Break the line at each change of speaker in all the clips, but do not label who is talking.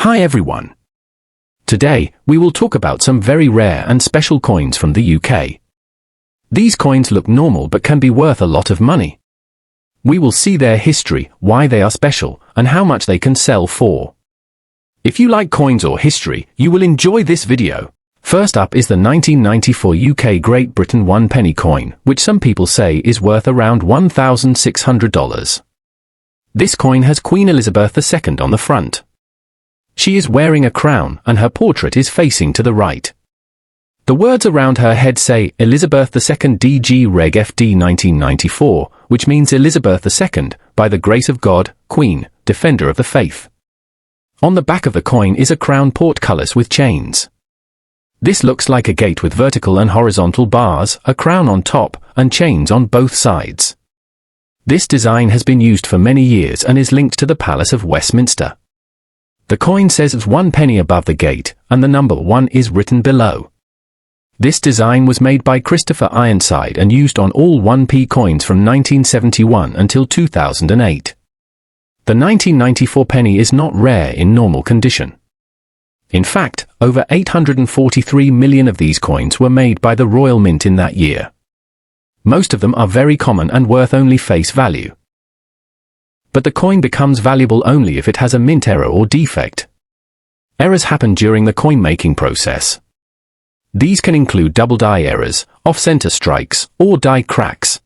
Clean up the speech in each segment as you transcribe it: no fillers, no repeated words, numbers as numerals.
Hi everyone. Today, we will talk about some very rare and special coins from the UK. These coins look normal but can be worth a lot of money. We will see their history, why they are special, and how much they can sell for. If you like coins or history, you will enjoy this video. First up is the 1994 UK Great Britain 1 penny coin, which some people say is worth around $1,600. This coin has Queen Elizabeth II on the front. She is wearing a crown, and her portrait is facing to the right. The words around her head say, Elizabeth II DG Reg FD 1994, which means Elizabeth II, by the grace of God, Queen, Defender of the Faith. On the back of the coin is a crown portcullis with chains. This looks like a gate with vertical and horizontal bars, a crown on top, and chains on both sides. This design has been used for many years and is linked to the Palace of Westminster. The coin says it's 1 penny above the gate, and the number 1 is written below. This design was made by Christopher Ironside and used on all 1p coins from 1971 until 2008. The 1994 penny is not rare in normal condition. In fact, over 843 million of these coins were made by the Royal Mint in that year. Most of them are very common and worth only face value. But the coin becomes valuable only if it has a mint error or defect. Errors happen during the coin-making process. These can include double die errors, off-center strikes, or die cracks.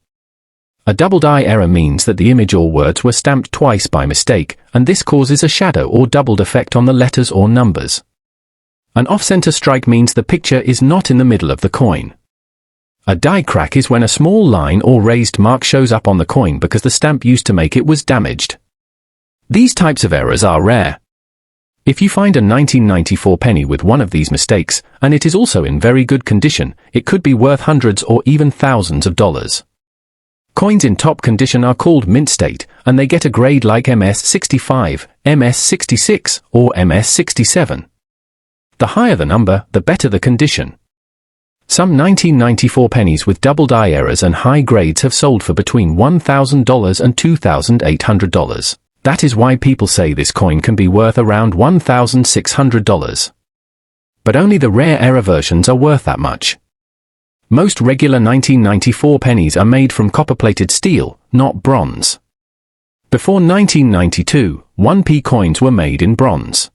A double die error means that the image or words were stamped twice by mistake, and this causes a shadow or doubled effect on the letters or numbers. An off-center strike means the picture is not in the middle of the coin. A die crack is when a small line or raised mark shows up on the coin because the stamp used to make it was damaged. These types of errors are rare. If you find a 1994 penny with one of these mistakes, and it is also in very good condition, it could be worth hundreds or even thousands of dollars. Coins in top condition are called mint state, and they get a grade like MS65, MS66, or MS67. The higher the number, the better the condition. Some 1994 pennies with double die errors and high grades have sold for between $1,000 and $2,800. That is why people say this coin can be worth around $1,600. But only the rare error versions are worth that much. Most regular 1994 pennies are made from copper-plated steel, not bronze. Before 1992, 1p coins were made in bronze.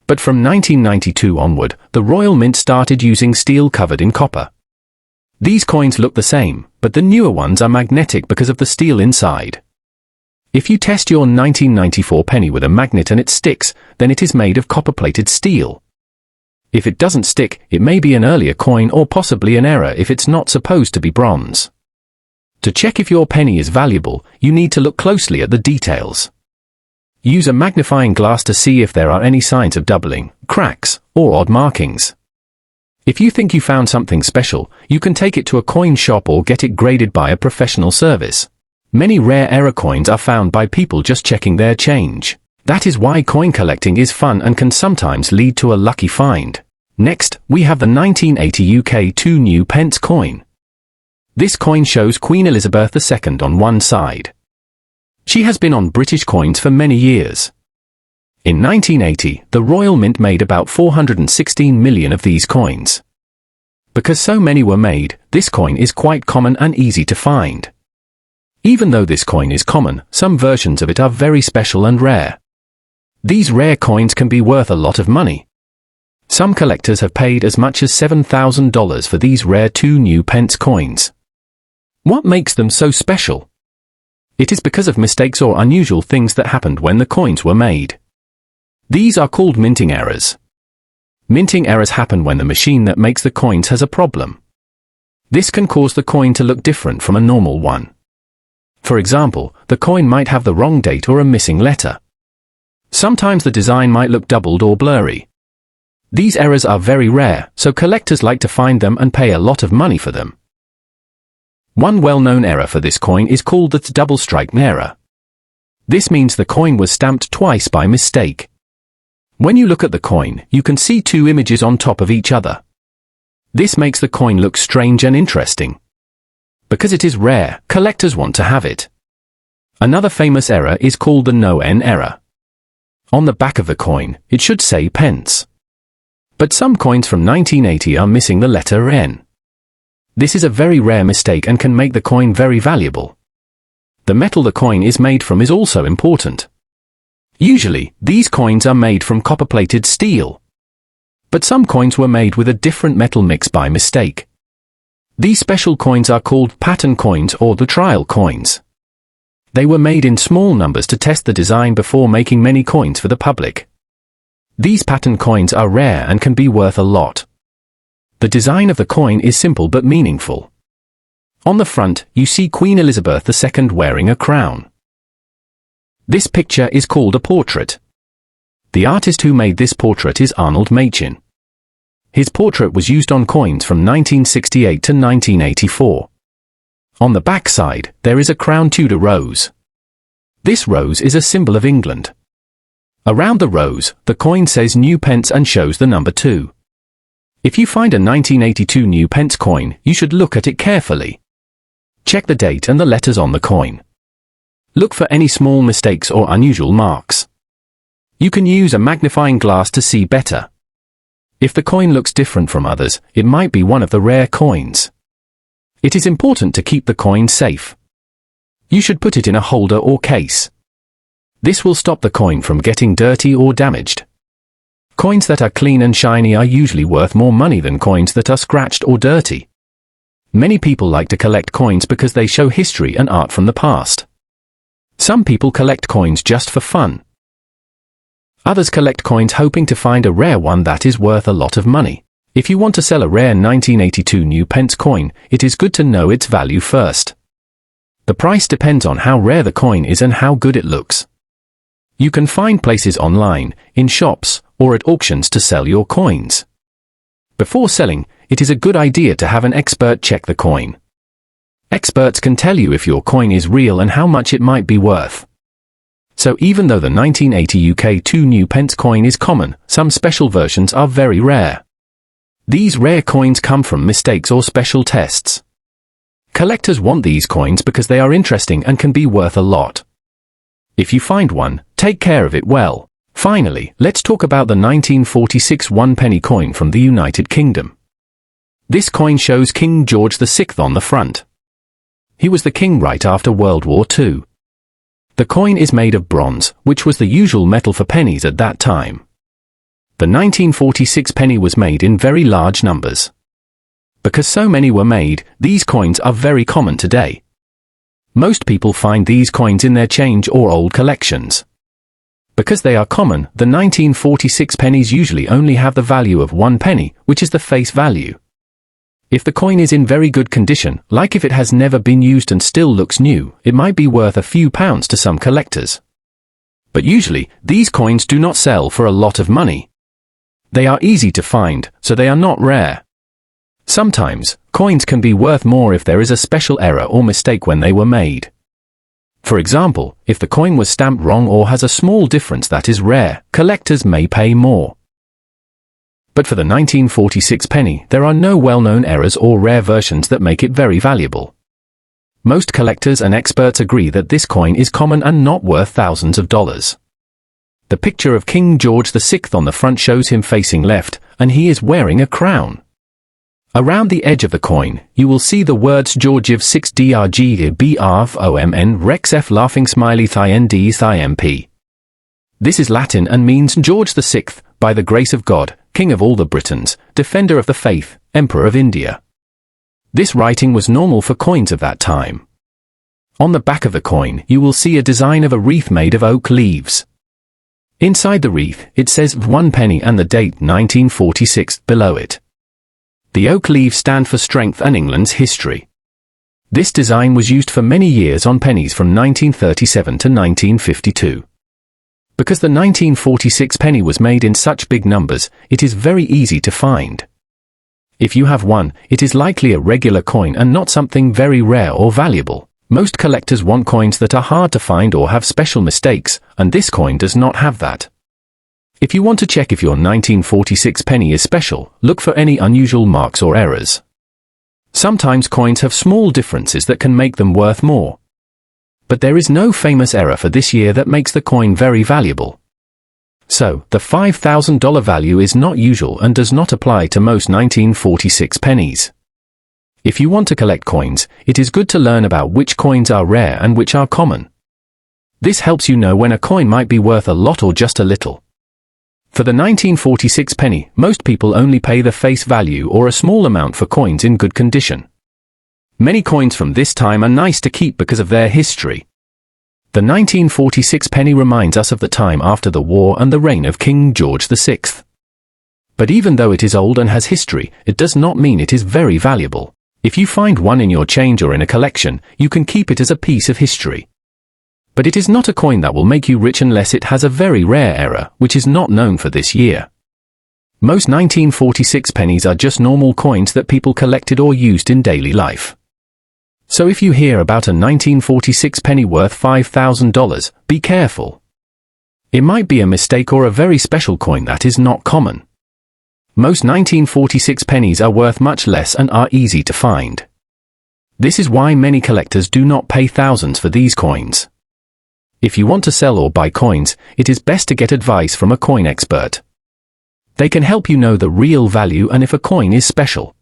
But from 1992 onward, the Royal Mint started using steel covered in copper. These coins look the same, but the newer ones are magnetic because of the steel inside. If you test your 1994 penny with a magnet and it sticks, then it is made of copper-plated steel. If it doesn't stick, it may be an earlier coin or possibly an error if it's not supposed to be bronze. To check if your penny is valuable, you need to look closely at the details. Use a magnifying glass to see if there are any signs of doubling, cracks, or odd markings. If you think you found something special, you can take it to a coin shop or get it graded by a professional service. Many rare error coins are found by people just checking their change. That is why coin collecting is fun and can sometimes lead to a lucky find. Next, we have the 1980 UK 2 new pence coin. This coin shows Queen Elizabeth II on one side. She has been on British coins for many years. In 1980, the Royal Mint made about 416 million of these coins. Because so many were made, this coin is quite common and easy to find. Even though this coin is common, some versions of it are very special and rare. These rare coins can be worth a lot of money. Some collectors have paid as much as $7,000 for these rare 2 new pence coins. What makes them so special? It is because of mistakes or unusual things that happened when the coins were made. These are called minting errors. Minting errors happen when the machine that makes the coins has a problem. This can cause the coin to look different from a normal one. For example, the coin might have the wrong date or a missing letter. Sometimes the design might look doubled or blurry. These errors are very rare, so collectors like to find them and pay a lot of money for them. One well-known error for this coin is called the double strike error. This means the coin was stamped twice by mistake. When you look at the coin, you can see 2 images on top of each other. This makes the coin look strange and interesting. Because it is rare, collectors want to have it. Another famous error is called the no-N error. On the back of the coin, it should say pence. But some coins from 1980 are missing the letter N. This is a very rare mistake and can make the coin very valuable. The metal the coin is made from is also important. Usually, these coins are made from copper-plated steel. But some coins were made with a different metal mix by mistake. These special coins are called pattern coins or the trial coins. They were made in small numbers to test the design before making many coins for the public. These pattern coins are rare and can be worth a lot. The design of the coin is simple but meaningful. On the front, you see Queen Elizabeth II wearing a crown. This picture is called a portrait. The artist who made this portrait is Arnold Machin. His portrait was used on coins from 1968 to 1984. On the back side, there is a crown Tudor rose. This rose is a symbol of England. Around the rose, the coin says new pence and shows the number 2. If you find a 1982 new pence coin, you should look at it carefully. Check the date and the letters on the coin. Look for any small mistakes or unusual marks. You can use a magnifying glass to see better. If the coin looks different from others, it might be one of the rare coins. It is important to keep the coin safe. You should put it in a holder or case. This will stop the coin from getting dirty or damaged. Coins that are clean and shiny are usually worth more money than coins that are scratched or dirty. Many people like to collect coins because they show history and art from the past. Some people collect coins just for fun. Others collect coins hoping to find a rare one that is worth a lot of money. If you want to sell a rare 1982 new pence coin, it is good to know its value first. The price depends on how rare the coin is and how good it looks. You can find places online, in shops, or at auctions to sell your coins. Before selling, it is a good idea to have an expert check the coin. Experts can tell you if your coin is real and how much it might be worth. So even though the 1980 UK 2 new pence coin is common, some special versions are very rare. These rare coins come from mistakes or special tests. Collectors want these coins because they are interesting and can be worth a lot. If you find one, take care of it well. Finally, let's talk about the 1946 one-penny coin from the United Kingdom. This coin shows King George VI on the front. He was the king right after World War II. The coin is made of bronze, which was the usual metal for pennies at that time. The 1946 penny was made in very large numbers. Because so many were made, these coins are very common today. Most people find these coins in their change or old collections. Because they are common, the 1946 pennies usually only have the value of 1 penny, which is the face value. If the coin is in very good condition, like if it has never been used and still looks new, it might be worth a few pounds to some collectors. But usually, these coins do not sell for a lot of money. They are easy to find, so they are not rare. Sometimes, coins can be worth more if there is a special error or mistake when they were made. For example, if the coin was stamped wrong or has a small difference that is rare, collectors may pay more. But for the 1946 penny, there are no well-known errors or rare versions that make it very valuable. Most collectors and experts agree that this coin is common and not worth thousands of dollars. The picture of King George VI on the front shows him facing left, and he is wearing a crown. Around the edge of the coin, you will see the words George VI DRG BRFOMN Rex F laughing smiley thigh ND thigh MP. This is Latin and means George VI, by the grace of God, King of all the Britons, Defender of the Faith, Emperor of India. This writing was normal for coins of that time. On the back of the coin, you will see a design of a wreath made of oak leaves. Inside the wreath, it says 1 penny and the date 1946 below it. The oak leaves stand for strength and England's history. This design was used for many years on pennies from 1937 to 1952. Because the 1946 penny was made in such big numbers, it is very easy to find. If you have one, it is likely a regular coin and not something very rare or valuable. Most collectors want coins that are hard to find or have special mistakes, and this coin does not have that. If you want to check if your 1946 penny is special, look for any unusual marks or errors. Sometimes coins have small differences that can make them worth more. But there is no famous error for this year that makes the coin very valuable. So, the $5,000 value is not usual and does not apply to most 1946 pennies. If you want to collect coins, it is good to learn about which coins are rare and which are common. This helps you know when a coin might be worth a lot or just a little. For the 1946 penny, most people only pay the face value or a small amount for coins in good condition. Many coins from this time are nice to keep because of their history. The 1946 penny reminds us of the time after the war and the reign of King George VI. But even though it is old and has history, it does not mean it is very valuable. If you find one in your change or in a collection, you can keep it as a piece of history. But it is not a coin that will make you rich unless it has a very rare era, which is not known for this year. Most 1946 pennies are just normal coins that people collected or used in daily life. So if you hear about a 1946 penny worth $5,000, be careful. It might be a mistake or a very special coin that is not common. Most 1946 pennies are worth much less and are easy to find. This is why many collectors do not pay thousands for these coins. If you want to sell or buy coins, it is best to get advice from a coin expert. They can help you know the real value and if a coin is special.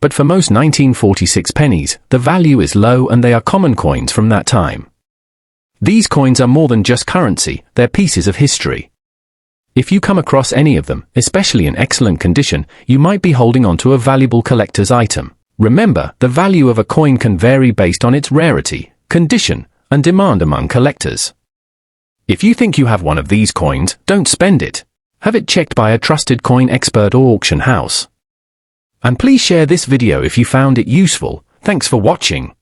But for most 1946 pennies, the value is low and they are common coins from that time. These coins are more than just currency, they're pieces of history. If you come across any of them, especially in excellent condition, you might be holding on to a valuable collector's item. Remember, the value of a coin can vary based on its rarity, condition, and demand among collectors. If you think you have one of these coins, don't spend it. Have it checked by a trusted coin expert or auction house. And please share this video if you found it useful. Thanks for watching.